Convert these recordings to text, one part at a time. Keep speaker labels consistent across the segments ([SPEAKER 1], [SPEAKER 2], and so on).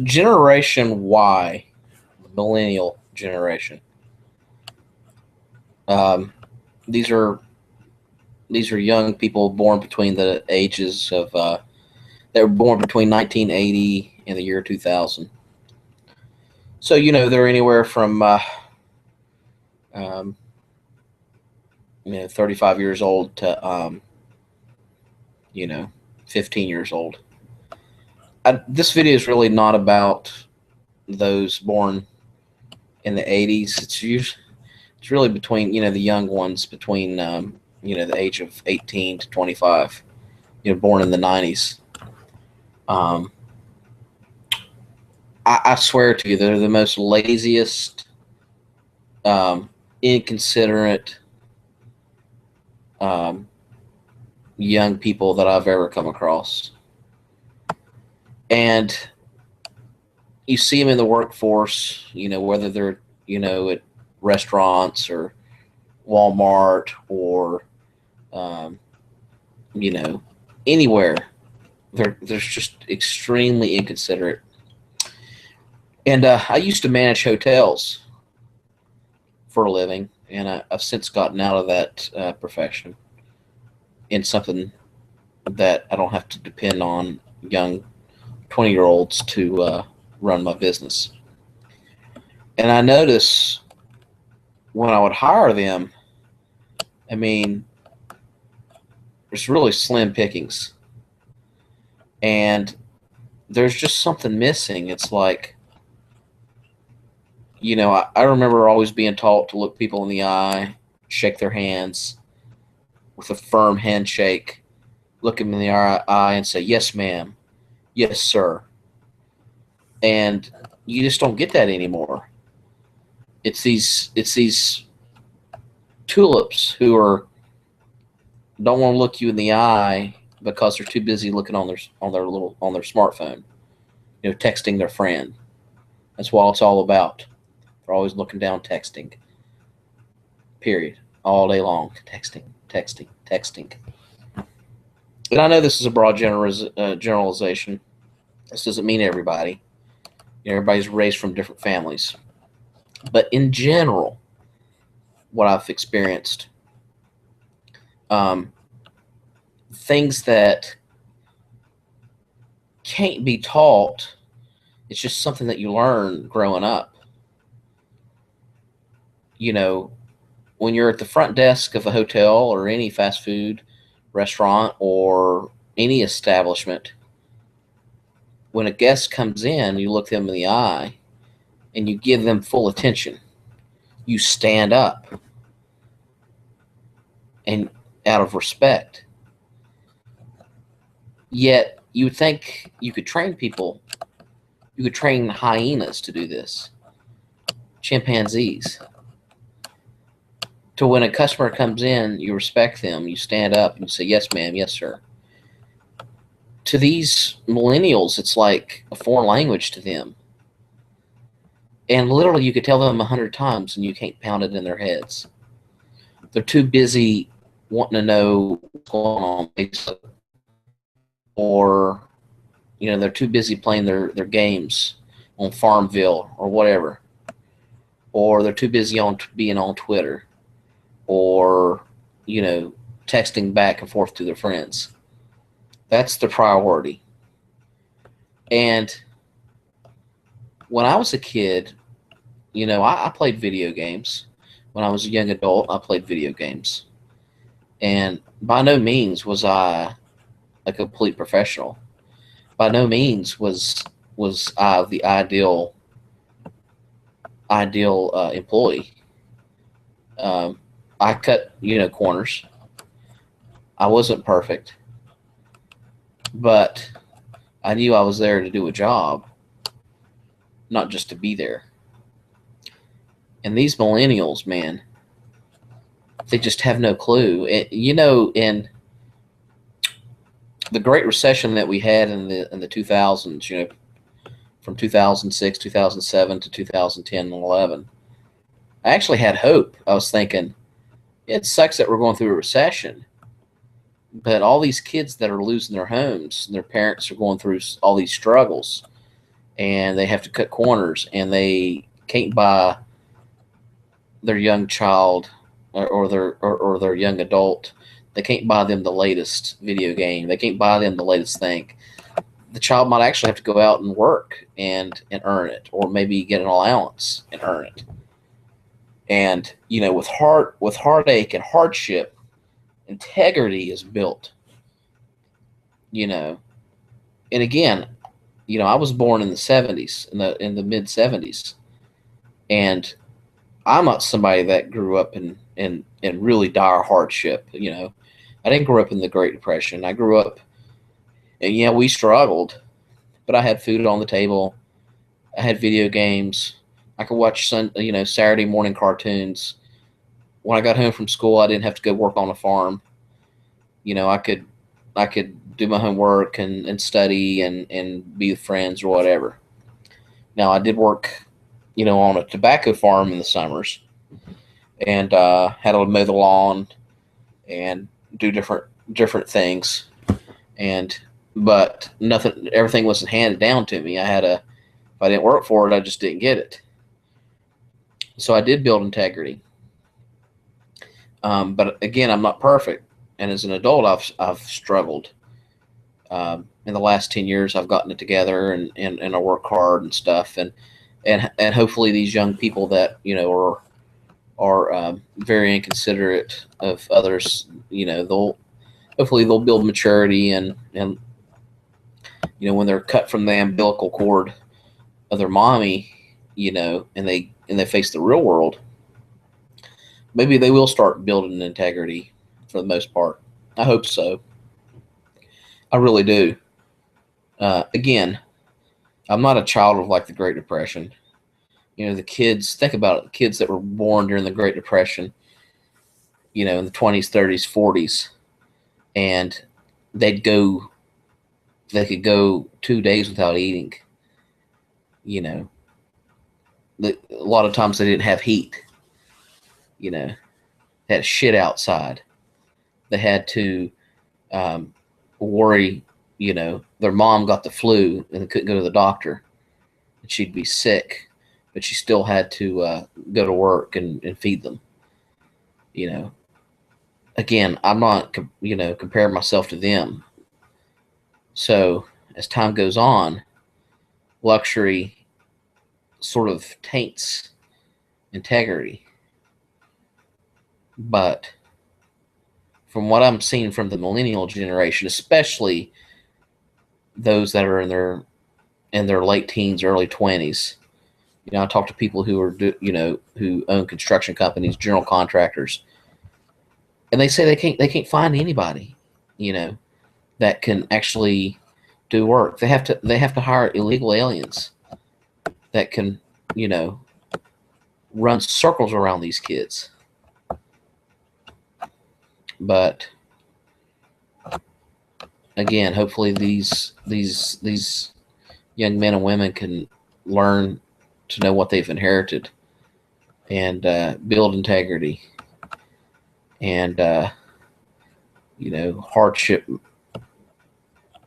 [SPEAKER 1] Generation Y, Millennial Generation. Um, these are young people born between the ages of they were born between 1980 and the year 2000. So they're anywhere from um, 35 years old to 15 years old. This video is really not about those born in the 80s. It's really between the young ones between the age of 18 to 25, born in the 90s. I swear to you, they're the most laziest, inconsiderate young people that I've ever come across. And you see them in the workforce, whether they're, at restaurants or Walmart or, anywhere. They're just extremely inconsiderate. And I used to manage hotels for a living, and I've since gotten out of that profession in something that I don't have to depend on young 20-year-olds to run my business. And I notice when I would hire them, I mean, there's really slim pickings. And there's just something missing. It's like, I remember always being taught to look people in the eye, shake their hands with a firm handshake, look them in the eye and say, "Yes, ma'am. Yes, sir." And you just don't get that anymore. It's these tulips who don't want to look you in the eye because they're too busy looking on their smartphone, texting their friend. That's what it's all about. They're always looking down, texting. Period. All day long, texting. And I know this is a broad generalization. This doesn't mean everybody. Everybody's raised from different families. But in general, what I've experienced, things that can't be taught, it's just something that you learn growing up. When you're at the front desk of a hotel or any fast food restaurant or any establishment, when a guest comes in, you look them in the eye and you give them full attention. You stand up and out of respect. Yet you would think you could train people. You could train hyenas to do this, chimpanzees. To when a customer comes in, you respect them, you stand up and say, "Yes, ma'am, yes, sir." To these millennials, it's like a foreign language to them. And literally, you could tell them 100 times and you can't pound it in their heads. They're too busy wanting to know what's going on Facebook, or they're too busy playing their games on Farmville or whatever, or they're too busy being on Twitter, or texting back and forth to their friends. That's the priority. And when I was a kid, I played video games. When I was a young adult, I played video games. And by no means was I a complete professional. By no means was I the ideal employee. I cut corners. I wasn't perfect, but I knew I was there to do a job, not just to be there. And these millennials, man, they just have no clue. In the Great Recession that we had in the 2000s, from 2006, 2007 to 2010 and 11, I actually had hope. I was thinking, it sucks that we're going through a recession, but all these kids that are losing their homes and their parents are going through all these struggles, and they have to cut corners, and they can't buy their young child or their young adult. They can't buy them the latest video game. They can't buy them the latest thing. The child might actually have to go out and work and earn it, or maybe get an allowance and earn it. And with heartache and hardship, integrity is built. You know, and again, I was born in the '70s, in the mid '70s, and I'm not somebody that grew up in really dire hardship. I didn't grow up in the Great Depression. I grew up, and yeah, we struggled, but I had food on the table. I had video games. I could watch Saturday morning cartoons. When I got home from school, I didn't have to go work on a farm. I could do my homework and study and be with friends or whatever. Now I did work, on a tobacco farm in the summers, and had to mow the lawn and do different things. And but nothing, everything wasn't handed down to me. If I didn't work for it, I just didn't get it. So I did build integrity. But again, I'm not perfect, and as an adult, I've struggled. In the last 10 years, I've gotten it together, and I work hard and stuff, and hopefully these young people that are very inconsiderate of others, they'll build maturity, and when they're cut from the umbilical cord of their mommy, and they face the real world, maybe they will start building integrity for the most part. I hope so. I really do. Again, I'm not a child of like the Great Depression. The kids, think about it, the kids that were born during the Great Depression, in the 20s, 30s, 40s, and they'd go, they could go 2 days without eating. A lot of times they didn't have heat. They had shit outside. They had to worry, their mom got the flu and they couldn't go to the doctor, and she'd be sick, but she still had to go to work and feed them. Again, I'm not, comparing myself to them. So as time goes on, luxury sort of taints integrity. But from what I'm seeing from the millennial generation, especially those that are in their late teens, early 20s, I talk to people who are who own construction companies, general contractors, and they say they can't find anybody, that can actually do work. They have to hire illegal aliens that can, run circles around these kids. But again, hopefully these young men and women can learn to know what they've inherited, and build integrity, and hardship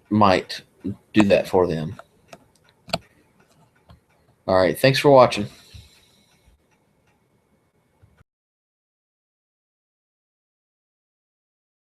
[SPEAKER 1] might do that for them. All right, thanks for watching.